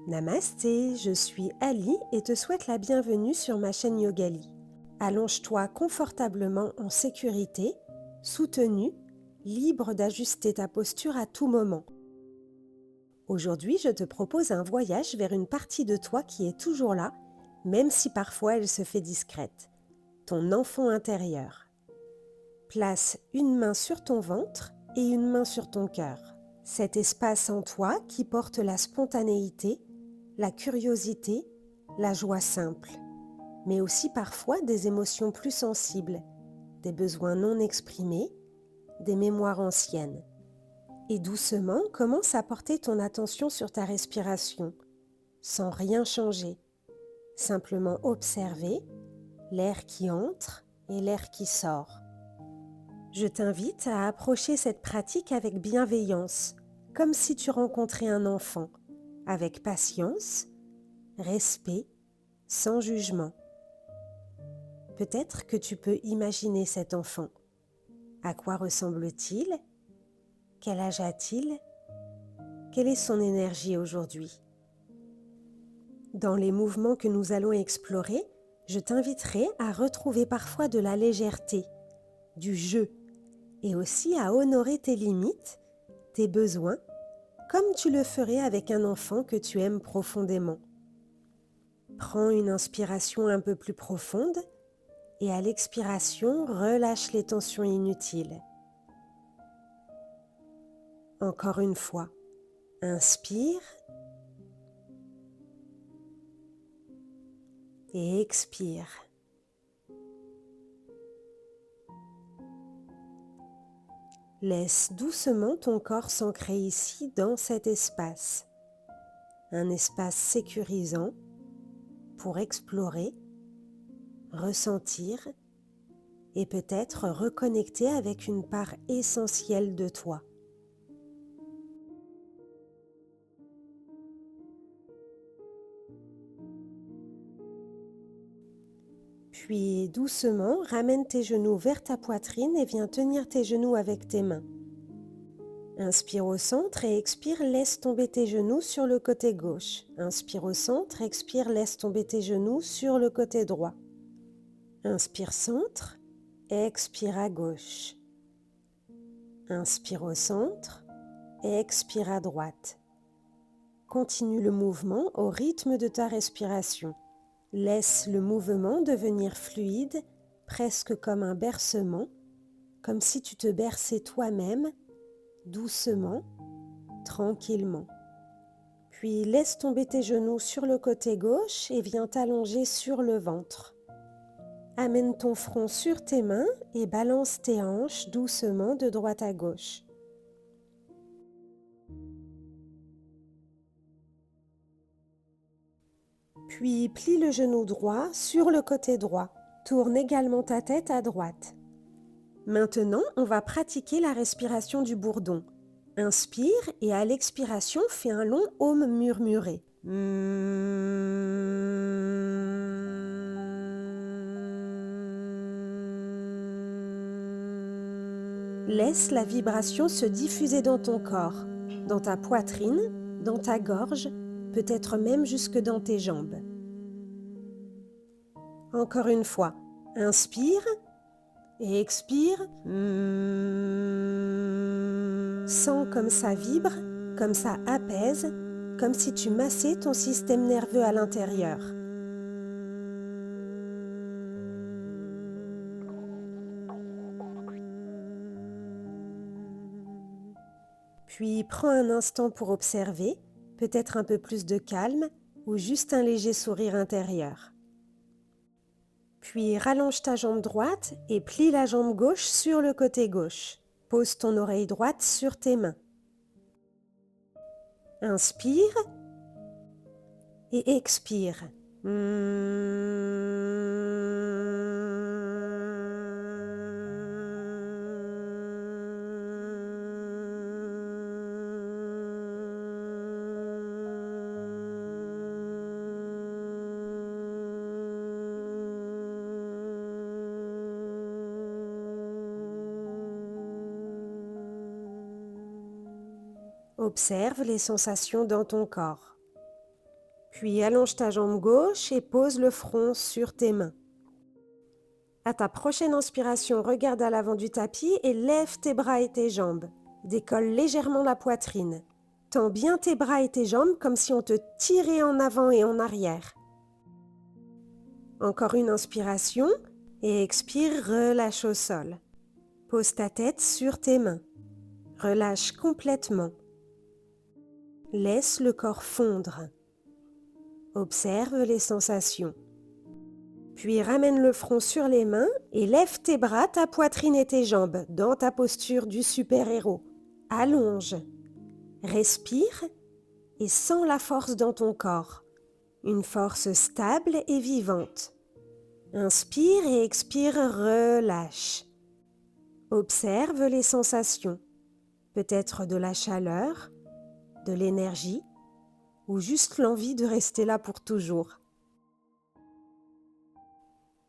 Namasté, je suis Ali et te souhaite la bienvenue sur ma chaîne Yogali. Allonge-toi confortablement en sécurité, soutenu, libre d'ajuster ta posture à tout moment. Aujourd'hui, je te propose un voyage vers une partie de toi qui est toujours là, même si parfois elle se fait discrète. Ton enfant intérieur. Place une main sur ton ventre et une main sur ton cœur. Cet espace en toi qui porte la spontanéité, la curiosité, la joie simple, mais aussi parfois des émotions plus sensibles, des besoins non exprimés, des mémoires anciennes. Et doucement, commence à porter ton attention sur ta respiration, sans rien changer, simplement observer l'air qui entre et l'air qui sort. Je t'invite à approcher cette pratique avec bienveillance, comme si tu rencontrais un enfant, avec patience, respect, sans jugement. Peut-être que tu peux imaginer cet enfant. À quoi ressemble-t-il? Quel âge a-t-il? Quelle est son énergie aujourd'hui? Dans les mouvements que nous allons explorer, je t'inviterai à retrouver parfois de la légèreté, du jeu, et aussi à honorer tes limites, tes besoins, comme tu le ferais avec un enfant que tu aimes profondément. Prends une inspiration un peu plus profonde et à l'expiration, relâche les tensions inutiles. Encore une fois, inspire et expire. Laisse doucement ton corps s'ancrer ici dans cet espace, un espace sécurisant pour explorer, ressentir et peut-être reconnecter avec une part essentielle de toi. Puis doucement, ramène tes genoux vers ta poitrine et viens tenir tes genoux avec tes mains. Inspire au centre et expire, laisse tomber tes genoux sur le côté gauche. Inspire au centre, expire, laisse tomber tes genoux sur le côté droit. Inspire centre, expire à gauche. Inspire au centre, expire à droite. Continue le mouvement au rythme de ta respiration. Laisse le mouvement devenir fluide, presque comme un bercement, comme si tu te berçais toi-même, doucement, tranquillement. Puis laisse tomber tes genoux sur le côté gauche et viens t'allonger sur le ventre. Amène ton front sur tes mains et balance tes hanches doucement de droite à gauche. Puis plie le genou droit sur le côté droit. Tourne également ta tête à droite. Maintenant, on va pratiquer la respiration du bourdon. Inspire et à l'expiration, fais un long home murmuré. Laisse la vibration se diffuser dans ton corps, dans ta poitrine, dans ta gorge, peut-être même jusque dans tes jambes. Encore une fois, inspire et expire. Sens comme ça vibre, comme ça apaise, comme si tu massais ton système nerveux à l'intérieur. Puis prends un instant pour observer, peut-être un peu plus de calme ou juste un léger sourire intérieur. Puis rallonge ta jambe droite et plie la jambe gauche sur le côté gauche. Pose ton oreille droite sur tes mains. Inspire et expire. Observe les sensations dans ton corps. Puis allonge ta jambe gauche et pose le front sur tes mains. À ta prochaine inspiration, regarde à l'avant du tapis et lève tes bras et tes jambes. Décolle légèrement la poitrine. Tends bien tes bras et tes jambes comme si on te tirait en avant et en arrière. Encore une inspiration et expire, relâche au sol. Pose ta tête sur tes mains. Relâche complètement. Laisse le corps fondre. Observe les sensations. Puis ramène le front sur les mains et lève tes bras, ta poitrine et tes jambes dans ta posture du super-héros. Allonge. Respire et sens la force dans ton corps. Une force stable et vivante. Inspire et expire, relâche. Observe les sensations. Peut-être de la chaleur, de l'énergie ou juste l'envie de rester là pour toujours.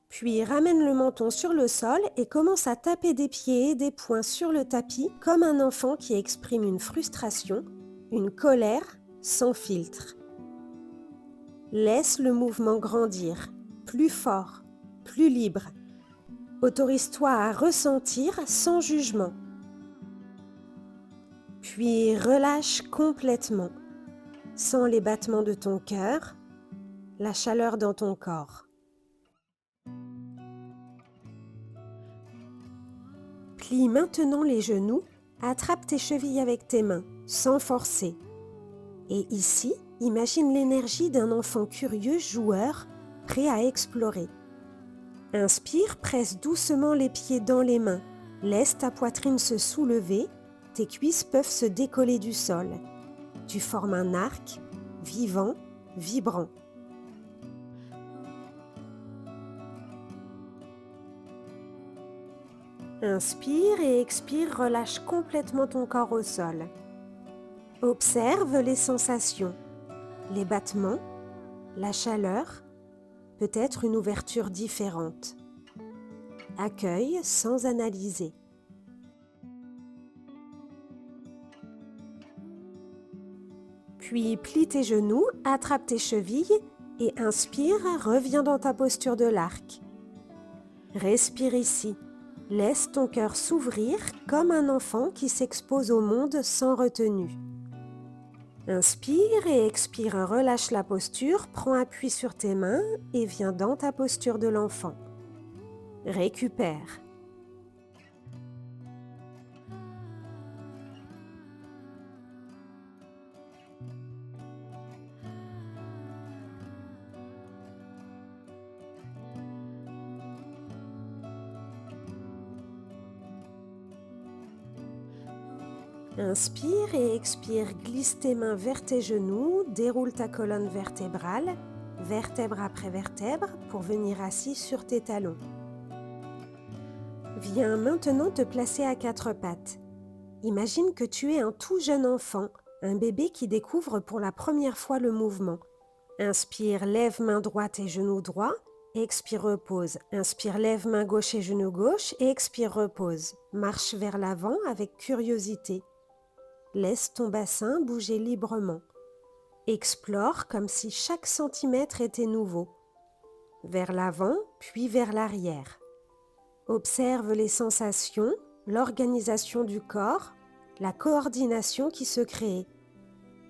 Puis ramène le menton sur le sol et commence à taper des pieds et des poings sur le tapis comme un enfant qui exprime une frustration, une colère sans filtre. Laisse le mouvement grandir, plus fort, plus libre. Autorise-toi à ressentir sans jugement. Puis relâche complètement. Sens les battements de ton cœur, la chaleur dans ton corps. Plie maintenant les genoux, attrape tes chevilles avec tes mains, sans forcer. Et ici, imagine l'énergie d'un enfant curieux, joueur, prêt à explorer. Inspire, presse doucement les pieds dans les mains. Laisse ta poitrine se soulever, tes cuisses peuvent se décoller du sol. Tu formes un arc, vivant, vibrant. Inspire et expire, relâche complètement ton corps au sol. Observe les sensations, les battements, la chaleur, peut-être une ouverture différente. Accueille sans analyser. Puis plie tes genoux, attrape tes chevilles et inspire, reviens dans ta posture de l'arc. Respire ici. Laisse ton cœur s'ouvrir comme un enfant qui s'expose au monde sans retenue. Inspire et expire, relâche la posture, prends appui sur tes mains et viens dans ta posture de l'enfant. Récupère. Inspire et expire, glisse tes mains vers tes genoux, déroule ta colonne vertébrale, vertèbre après vertèbre, pour venir assis sur tes talons. Viens maintenant te placer à quatre pattes. Imagine que tu es un tout jeune enfant, un bébé qui découvre pour la première fois le mouvement. Inspire, lève main droite et genou droit. Expire, repose. Inspire, lève main gauche et genou gauche. Et expire, repose. Marche vers l'avant avec curiosité. Laisse ton bassin bouger librement. Explore comme si chaque centimètre était nouveau. Vers l'avant, puis vers l'arrière. Observe les sensations, l'organisation du corps, la coordination qui se crée.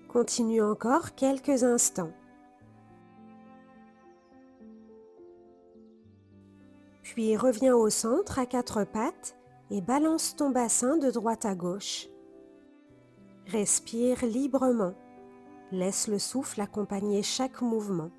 Continue encore quelques instants. Puis reviens au centre à quatre pattes et balance ton bassin de droite à gauche. Respire librement. Laisse le souffle accompagner chaque mouvement.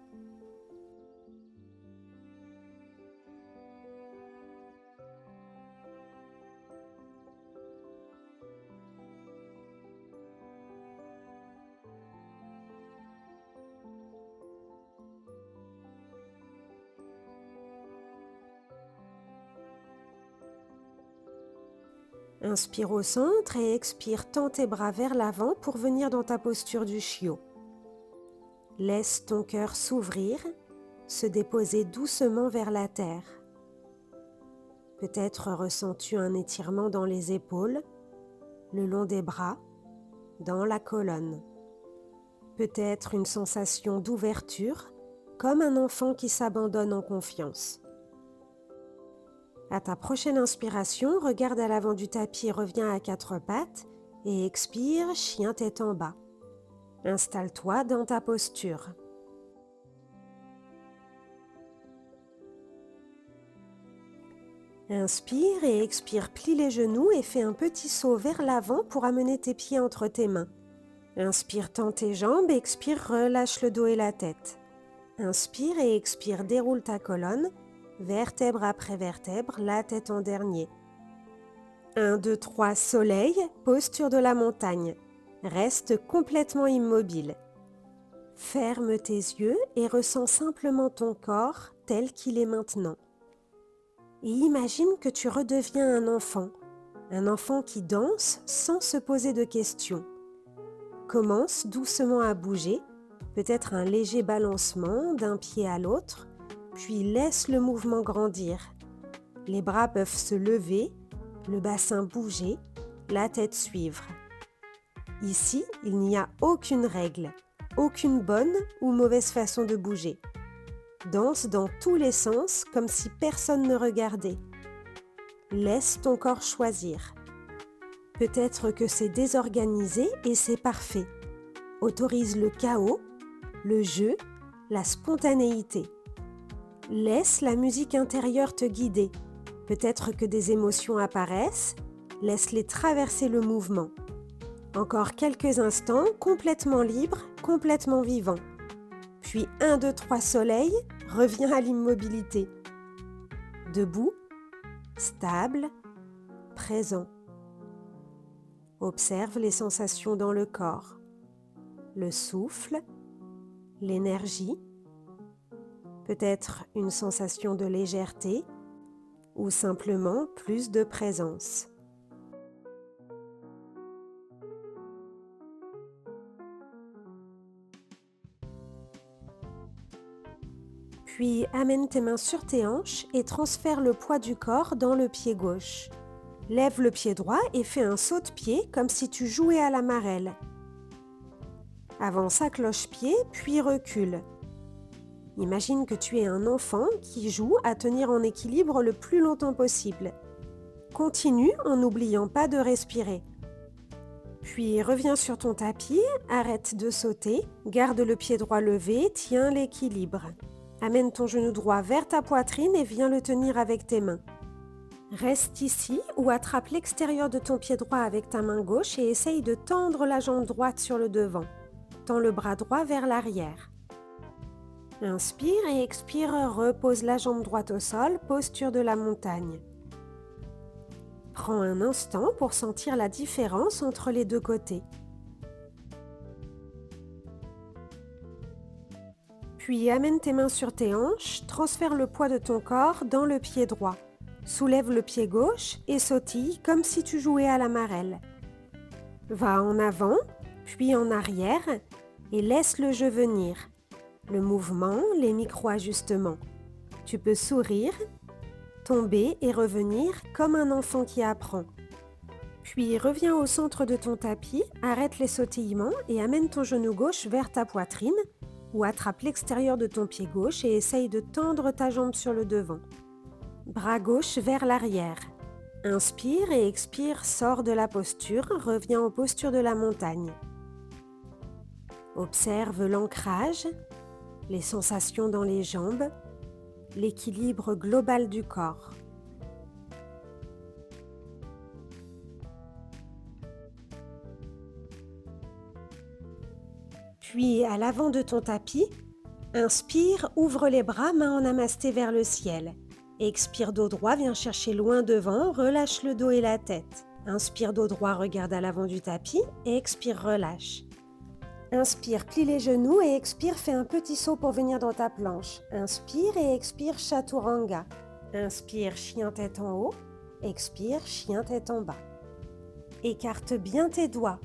Inspire au centre et expire, tends tes bras vers l'avant pour venir dans ta posture du chiot. Laisse ton cœur s'ouvrir, se déposer doucement vers la terre. Peut-être ressens-tu un étirement dans les épaules, le long des bras, dans la colonne. Peut-être une sensation d'ouverture, comme un enfant qui s'abandonne en confiance. À ta prochaine inspiration, regarde à l'avant du tapis, reviens à quatre pattes et expire, chien tête en bas. Installe-toi dans ta posture. Inspire et expire, plie les genoux et fais un petit saut vers l'avant pour amener tes pieds entre tes mains. Inspire, tends tes jambes, expire, relâche le dos et la tête. Inspire et expire, déroule ta colonne, vertèbre après vertèbre, la tête en dernier. 1, 2, 3, soleil, posture de la montagne. Reste complètement immobile. Ferme tes yeux et ressens simplement ton corps tel qu'il est maintenant. Et imagine que tu redeviens un enfant qui danse sans se poser de questions. Commence doucement à bouger, peut-être un léger balancement d'un pied à l'autre, puis laisse le mouvement grandir. Les bras peuvent se lever, le bassin bouger, la tête suivre. Ici, il n'y a aucune règle, aucune bonne ou mauvaise façon de bouger. Danse dans tous les sens comme si personne ne regardait. Laisse ton corps choisir. Peut-être que c'est désorganisé et c'est parfait. Autorise le chaos, le jeu, la spontanéité. Laisse la musique intérieure te guider. Peut-être que des émotions apparaissent, laisse-les traverser le mouvement. Encore quelques instants, complètement libre, complètement vivant. Puis 1, 2, 3 soleil, reviens à l'immobilité. Debout, stable, présent. Observe les sensations dans le corps, le souffle, l'énergie, peut-être une sensation de légèreté ou simplement plus de présence. Puis amène tes mains sur tes hanches et transfère le poids du corps dans le pied gauche. Lève le pied droit et fais un saut de pied comme si tu jouais à la marelle. Avance à cloche-pied, puis recule. Imagine que tu es un enfant qui joue à tenir en équilibre le plus longtemps possible. Continue en n'oubliant pas de respirer. Puis reviens sur ton tapis, arrête de sauter, garde le pied droit levé, tiens l'équilibre. Amène ton genou droit vers ta poitrine et viens le tenir avec tes mains. Reste ici ou attrape l'extérieur de ton pied droit avec ta main gauche et essaye de tendre la jambe droite sur le devant. Tends le bras droit vers l'arrière. Inspire et expire, repose la jambe droite au sol, posture de la montagne. Prends un instant pour sentir la différence entre les deux côtés. Puis amène tes mains sur tes hanches, transfère le poids de ton corps dans le pied droit. Soulève le pied gauche et sautille comme si tu jouais à la marelle. Va en avant, puis en arrière et laisse le jeu venir. Le mouvement, les micro-ajustements. Tu peux sourire, tomber et revenir comme un enfant qui apprend. Puis reviens au centre de ton tapis, arrête les sautillements et amène ton genou gauche vers ta poitrine ou attrape l'extérieur de ton pied gauche et essaye de tendre ta jambe sur le devant. Bras gauche vers l'arrière. Inspire et expire, sors de la posture, reviens aux postures de la montagne. Observe l'ancrage, les sensations dans les jambes, l'équilibre global du corps. Puis à l'avant de ton tapis, inspire, ouvre les bras, main en namasté vers le ciel. Expire dos droit, viens chercher loin devant, relâche le dos et la tête. Inspire dos droit, regarde à l'avant du tapis et expire, relâche. Inspire, plie les genoux et expire, fais un petit saut pour venir dans ta planche. Inspire et expire, chaturanga. Inspire, chien tête en haut. Expire, chien tête en bas. Écarte bien tes doigts.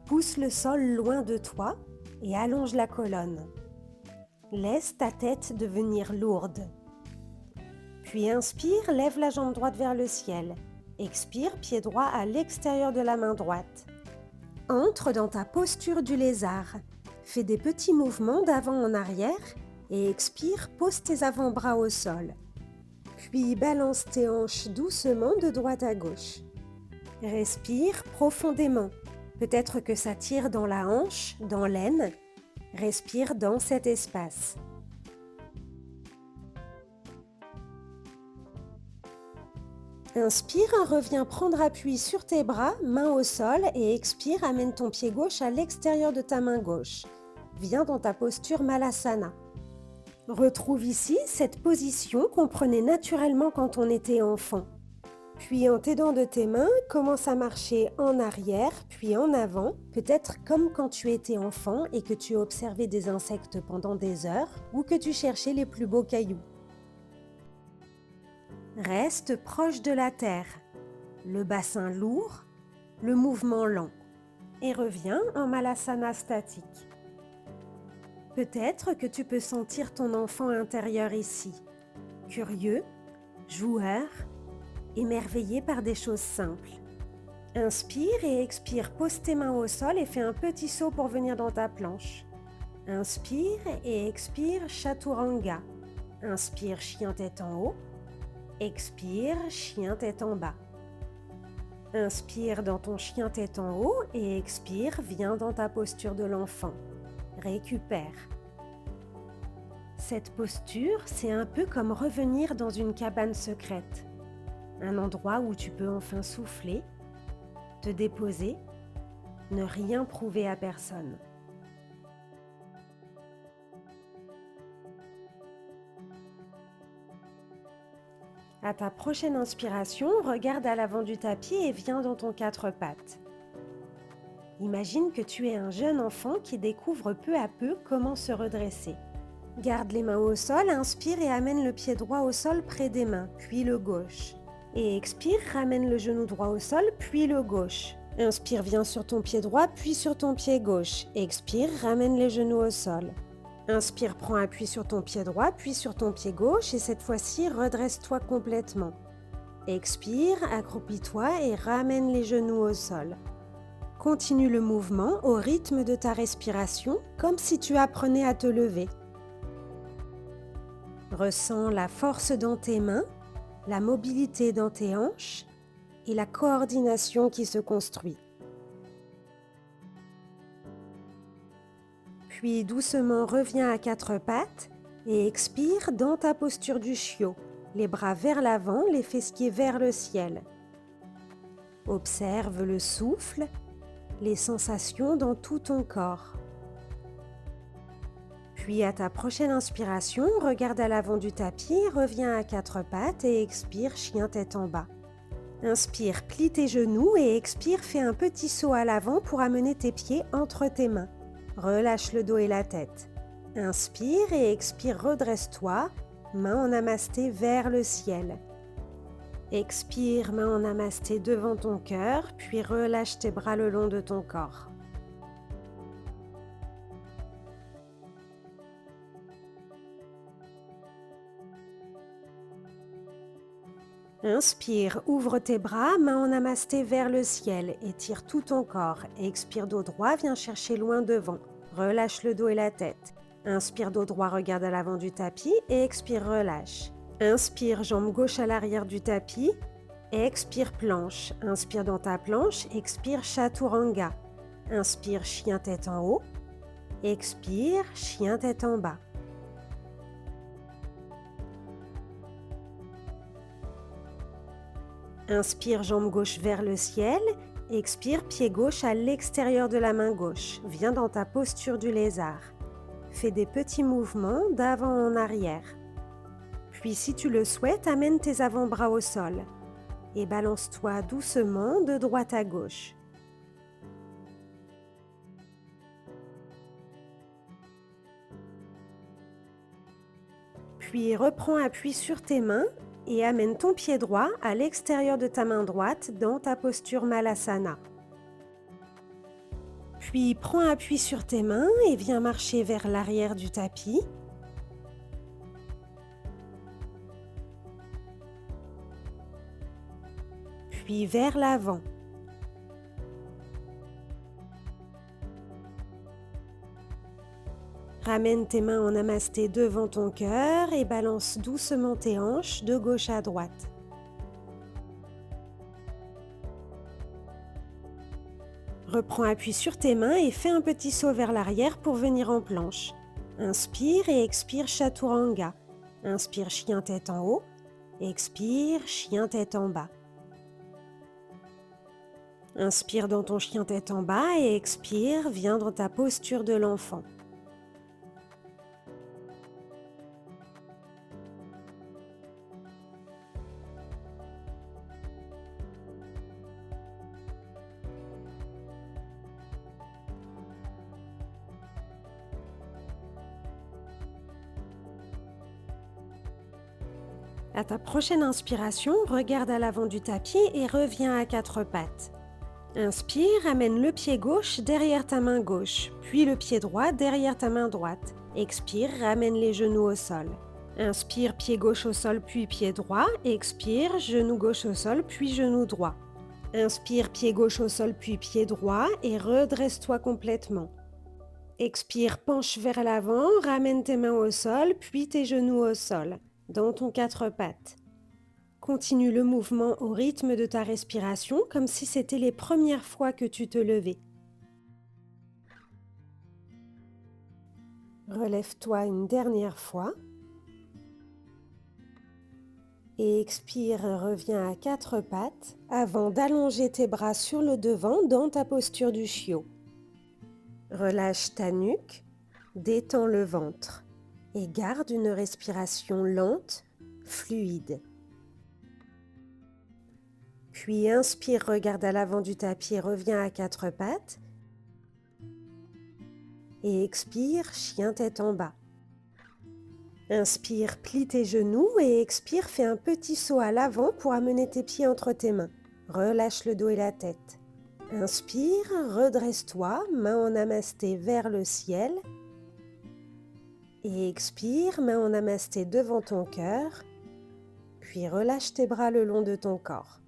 Pousse le sol loin de toi et allonge la colonne. Laisse ta tête devenir lourde. Puis inspire, lève la jambe droite vers le ciel. Expire, pied droit à l'extérieur de la main droite. Entre dans ta posture du lézard. Fais des petits mouvements d'avant en arrière et expire, pose tes avant-bras au sol. Puis balance tes hanches doucement de droite à gauche. Respire profondément. Peut-être que ça tire dans la hanche, dans l'aine. Respire dans cet espace. Inspire, reviens prendre appui sur tes bras, main au sol et expire, amène ton pied gauche à l'extérieur de ta main gauche. Viens dans ta posture Malasana. Retrouve ici cette position qu'on prenait naturellement quand on était enfant. Puis en t'aidant de tes mains, commence à marcher en arrière, puis en avant, peut-être comme quand tu étais enfant et que tu observais des insectes pendant des heures ou que tu cherchais les plus beaux cailloux. Reste proche de la terre, le bassin lourd, le mouvement lent et reviens en Malasana statique. Peut-être que tu peux sentir ton enfant intérieur ici, curieux, joueur, émerveillé par des choses simples. Inspire et expire, pose tes mains au sol et fais un petit saut pour venir dans ta planche. Inspire et expire, Chaturanga. Inspire, chien tête en haut. Expire, chien tête en bas. Inspire dans ton chien tête en haut et expire, viens dans ta posture de l'enfant. Récupère. Cette posture, c'est un peu comme revenir dans une cabane secrète. Un endroit où tu peux enfin souffler, te déposer, ne rien prouver à personne. À ta prochaine inspiration, regarde à l'avant du tapis et viens dans ton quatre pattes. Imagine que tu es un jeune enfant qui découvre peu à peu comment se redresser. Garde les mains au sol, inspire et amène le pied droit au sol près des mains, puis le gauche. Et expire, ramène le genou droit au sol, puis le gauche. Inspire, viens sur ton pied droit, puis sur ton pied gauche. Expire, ramène les genoux au sol. Inspire, prends appui sur ton pied droit, puis sur ton pied gauche et cette fois-ci, redresse-toi complètement. Expire, accroupis-toi et ramène les genoux au sol. Continue le mouvement au rythme de ta respiration, comme si tu apprenais à te lever. Ressens la force dans tes mains, la mobilité dans tes hanches et la coordination qui se construit. Puis doucement reviens à quatre pattes et expire dans ta posture du chiot, les bras vers l'avant, les fessiers vers le ciel. Observe le souffle, les sensations dans tout ton corps. Puis à ta prochaine inspiration, regarde à l'avant du tapis, reviens à quatre pattes et expire, chien tête en bas. Inspire, plie tes genoux et expire, fais un petit saut à l'avant pour amener tes pieds entre tes mains. Relâche le dos et la tête. Inspire et expire, redresse-toi, main en namasté vers le ciel. Expire, main en namasté devant ton cœur, puis relâche tes bras le long de ton corps. Inspire, ouvre tes bras, main en namasté vers le ciel, étire tout ton corps. Expire, dos droit, viens chercher loin devant. Relâche le dos et la tête. Inspire, dos droit, regarde à l'avant du tapis et expire, relâche. Inspire, jambe gauche à l'arrière du tapis. Expire, planche. Inspire dans ta planche, expire, Chaturanga. Inspire, chien tête en haut. Expire, chien tête en bas. Inspire, jambe gauche vers le ciel. Expire, pied gauche à l'extérieur de la main gauche. Viens dans ta posture du lézard. Fais des petits mouvements d'avant en arrière. Puis si tu le souhaites, amène tes avant-bras au sol. Et balance-toi doucement de droite à gauche. Puis reprends appui sur tes mains et amène ton pied droit à l'extérieur de ta main droite dans ta posture Malasana. Puis prends appui sur tes mains et viens marcher vers l'arrière du tapis. Puis vers l'avant. Ramène tes mains en namasté devant ton cœur et balance doucement tes hanches de gauche à droite. Reprends appui sur tes mains et fais un petit saut vers l'arrière pour venir en planche. Inspire et expire Chaturanga. Inspire chien tête en haut. Expire chien tête en bas. Inspire dans ton chien tête en bas et expire, viens dans ta posture de l'enfant. À ta prochaine inspiration, regarde à l'avant du tapis et reviens à quatre pattes. Inspire, amène le pied gauche derrière ta main gauche, puis le pied droit derrière ta main droite. Expire, ramène les genoux au sol. Inspire, pied gauche au sol, puis pied droit. Expire, genou gauche au sol, puis genou droit. Inspire, pied gauche au sol, puis pied droit et redresse-toi complètement. Expire, penche vers l'avant, ramène tes mains au sol, puis tes genoux au sol, dans ton quatre pattes. Continue le mouvement au rythme de ta respiration, comme si c'était les premières fois que tu te levais. Relève-toi une dernière fois. Et expire, reviens à quatre pattes avant d'allonger tes bras sur le devant dans ta posture du chiot. Relâche ta nuque, détends le ventre et garde une respiration lente, fluide. Puis inspire, regarde à l'avant du tapis et reviens à quatre pattes. Et expire, chien tête en bas. Inspire, plie tes genoux et expire, fais un petit saut à l'avant pour amener tes pieds entre tes mains. Relâche le dos et la tête. Inspire, redresse-toi, main en namasté vers le ciel. Et expire, main en namasté devant ton cœur. Puis relâche tes bras le long de ton corps.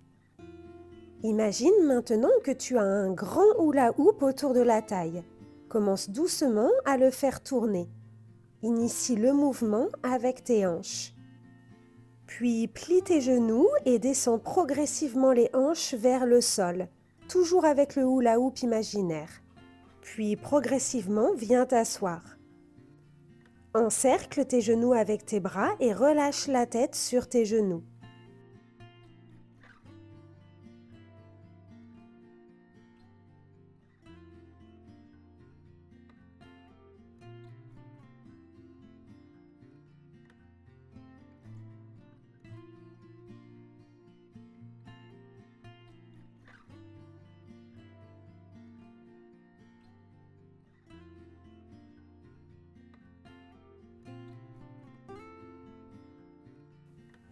Imagine maintenant que tu as un grand hula hoop autour de la taille. Commence doucement à le faire tourner. Initie le mouvement avec tes hanches. Puis plie tes genoux et descends progressivement les hanches vers le sol, toujours avec le hula hoop imaginaire. Puis progressivement, viens t'asseoir. Encercle tes genoux avec tes bras et relâche la tête sur tes genoux.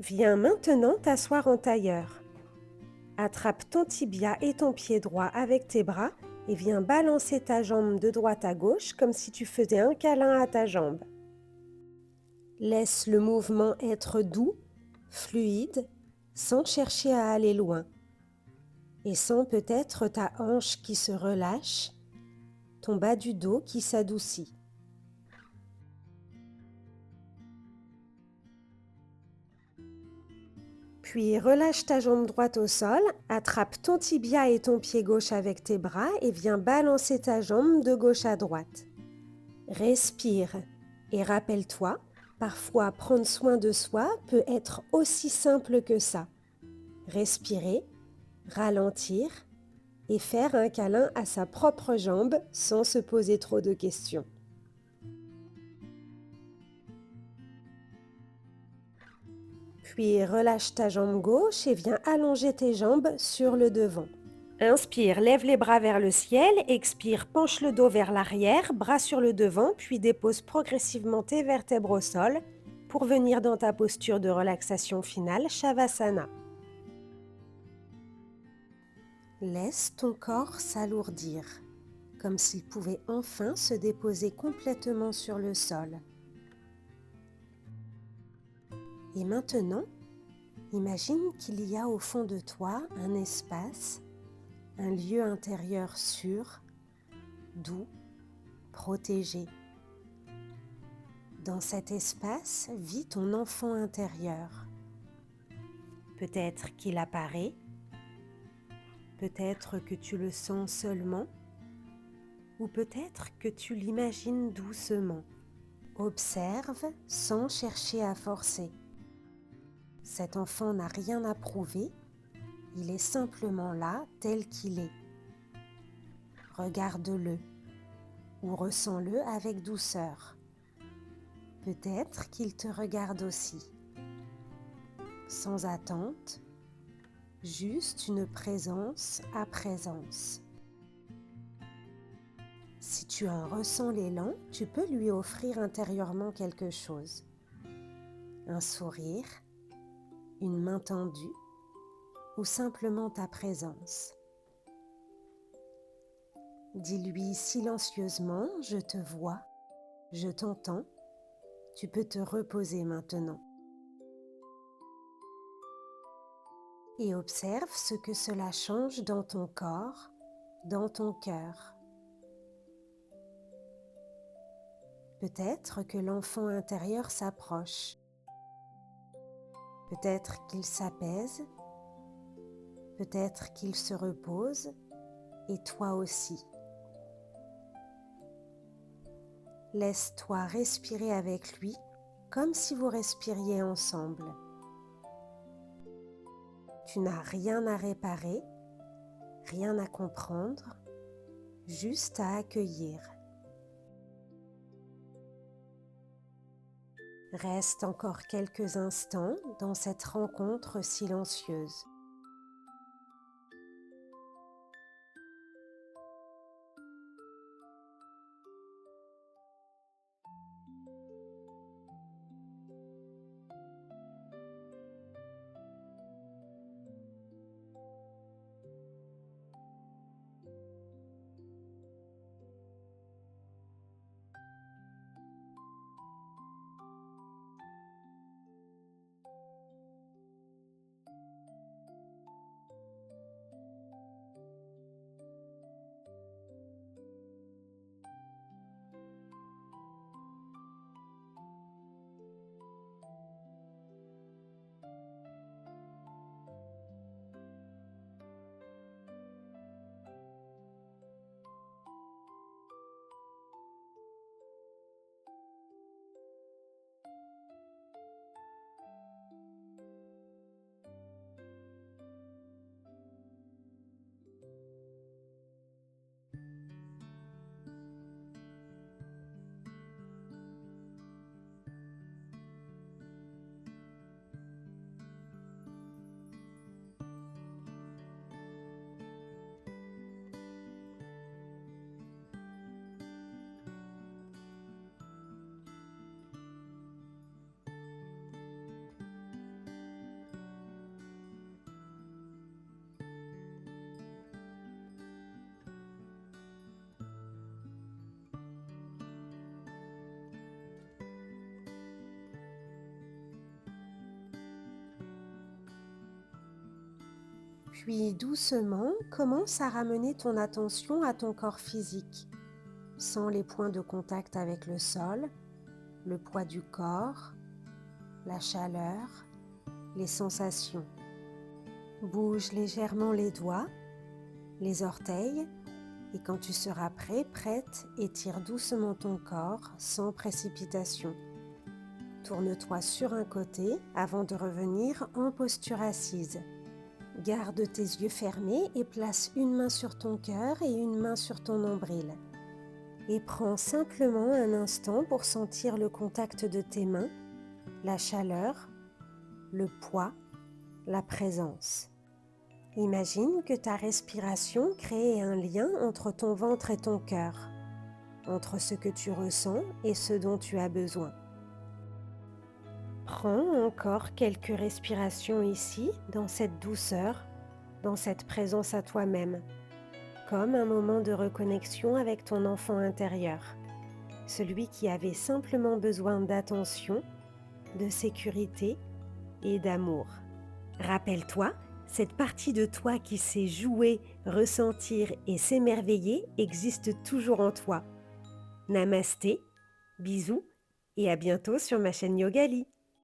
Viens maintenant t'asseoir en tailleur. Attrape ton tibia et ton pied droit avec tes bras et viens balancer ta jambe de droite à gauche comme si tu faisais un câlin à ta jambe. Laisse le mouvement être doux, fluide, sans chercher à aller loin. Et sens peut-être ta hanche qui se relâche, ton bas du dos qui s'adoucit. Puis relâche ta jambe droite au sol, attrape ton tibia et ton pied gauche avec tes bras et viens balancer ta jambe de gauche à droite. Respire et rappelle-toi, parfois prendre soin de soi peut être aussi simple que ça. Respirer, ralentir et faire un câlin à sa propre jambe sans se poser trop de questions. Puis relâche ta jambe gauche et viens allonger tes jambes sur le devant. Inspire, lève les bras vers le ciel, expire, penche le dos vers l'arrière, bras sur le devant, puis dépose progressivement tes vertèbres au sol pour venir dans ta posture de relaxation finale, Shavasana. Laisse ton corps s'alourdir, comme s'il pouvait enfin se déposer complètement sur le sol. Et maintenant, imagine qu'il y a au fond de toi un espace, un lieu intérieur sûr, doux, protégé. Dans cet espace vit ton enfant intérieur. Peut-être qu'il apparaît, peut-être que tu le sens seulement, ou peut-être que tu l'imagines doucement. Observe sans chercher à forcer. Cet enfant n'a rien à prouver, il est simplement là tel qu'il est. Regarde-le ou ressens-le avec douceur. Peut-être qu'il te regarde aussi. Sans attente, juste une présence à présence. Si tu en ressens l'élan, tu peux lui offrir intérieurement quelque chose. Un sourire, une main tendue ou simplement ta présence. Dis-lui silencieusement « Je te vois, je t'entends, tu peux te reposer maintenant ». Et observe ce que cela change dans ton corps, dans ton cœur. Peut-être que l'enfant intérieur s'approche. Peut-être qu'il s'apaise. Peut-être qu'il se repose. Et toi aussi. Laisse-toi respirer avec lui comme si vous respiriez ensemble. Tu n'as rien à réparer, rien à comprendre, juste à accueillir. Reste encore quelques instants dans cette rencontre silencieuse. Puis doucement, commence à ramener ton attention à ton corps physique, sans les points de contact avec le sol, le poids du corps, la chaleur, les sensations. Bouge légèrement les doigts, les orteils, et quand tu seras prêt, prête, étire doucement ton corps sans précipitation. Tourne-toi sur un côté avant de revenir en posture assise. Garde tes yeux fermés et place une main sur ton cœur et une main sur ton nombril. Et prends simplement un instant pour sentir le contact de tes mains, la chaleur, le poids, la présence. Imagine que ta respiration crée un lien entre ton ventre et ton cœur, entre ce que tu ressens et ce dont tu as besoin. Prends encore quelques respirations ici, dans cette douceur, dans cette présence à toi-même, comme un moment de reconnexion avec ton enfant intérieur, celui qui avait simplement besoin d'attention, de sécurité et d'amour. Rappelle-toi, cette partie de toi qui sait jouer, ressentir et s'émerveiller existe toujours en toi. Namasté, bisous et à bientôt sur ma chaîne Yogali.